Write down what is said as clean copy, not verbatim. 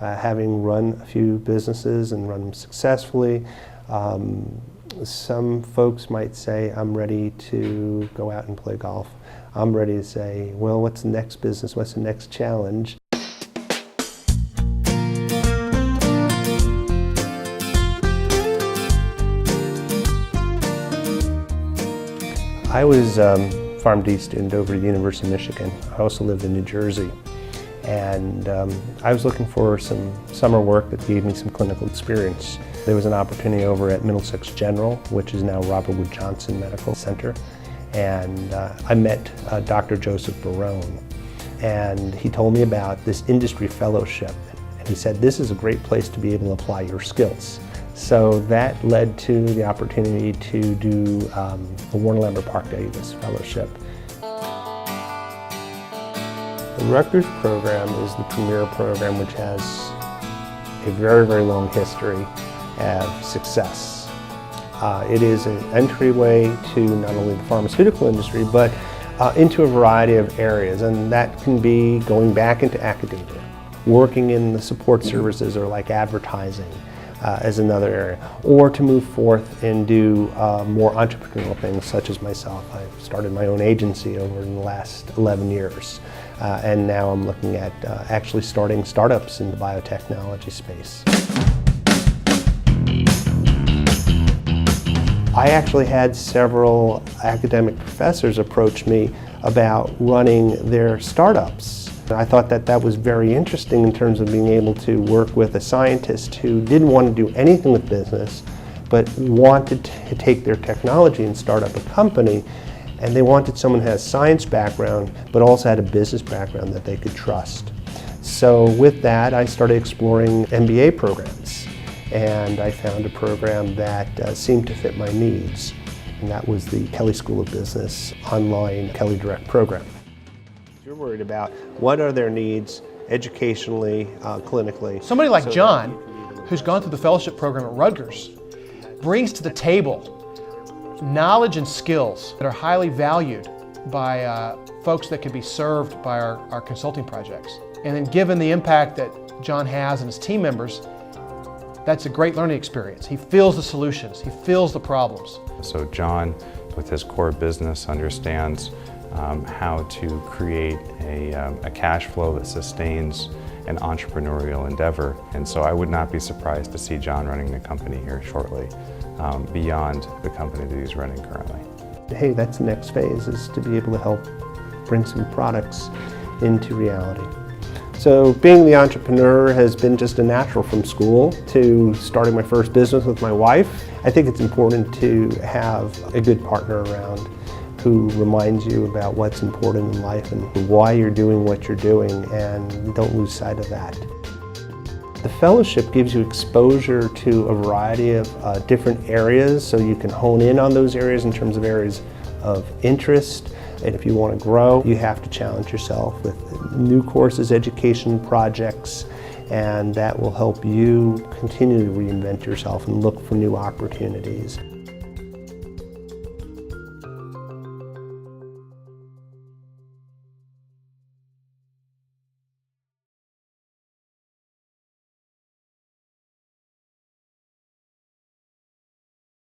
having run a few businesses and run them successfully. Some folks might say, I'm ready to go out and play golf. I'm ready to say, well, what's the next business? What's the next challenge? I was a PharmD student over at the University of Michigan. I also lived in New Jersey. And I was looking for some summer work that gave me some clinical experience. There was an opportunity over at Middlesex General, which is now Robert Wood Johnson Medical Center. And I met Dr. Joseph Barone. And he told me about this industry fellowship. And he said, this is a great place to be able to apply your skills. So that led to the opportunity to do the Warner Lambert Park Davis Fellowship. The Rutgers program is the premier program which has a very, very long history of success. It is an entryway to not only the pharmaceutical industry, but into a variety of areas, and that can be going back into academia, working in the support services or like advertising as another area, or to move forth and do more entrepreneurial things such as myself. I've started my own agency over in the last 11 years. And now I'm looking at actually starting startups in the biotechnology space. I actually had several academic professors approach me about running their startups. I thought that that was very interesting in terms of being able to work with a scientist who didn't want to do anything with business, but wanted to take their technology and start up a company. And they wanted someone who has a science background, but also had a business background that they could trust. So with that, I started exploring MBA programs. And I found a program that seemed to fit my needs. And that was the Kelley School of Business online Kelley Direct program. You're worried about what are their needs educationally, clinically. Somebody like John, who's gone through the fellowship program at Rutgers, brings to the table knowledge and skills that are highly valued by folks that can be served by our consulting projects. And then given the impact that John has and his team members, that's a great learning experience. He feels the solutions, he feels the problems. So John, with his core business, understands how to create a cash flow that sustains an entrepreneurial endeavor. And so I would not be surprised to see John running the company here shortly, beyond the company that he's running currently. Hey, that's the next phase, is to be able to help bring some products into reality. So being the entrepreneur has been just a natural from school to starting my first business with my wife. I think it's important to have a good partner around who reminds you about what's important in life and why you're doing what you're doing, and don't lose sight of that. The fellowship gives you exposure to a variety of different areas, so you can hone in on those areas in terms of areas of interest. And if you want to grow, you have to challenge yourself with new courses, education projects, and that will help you continue to reinvent yourself and look for new opportunities.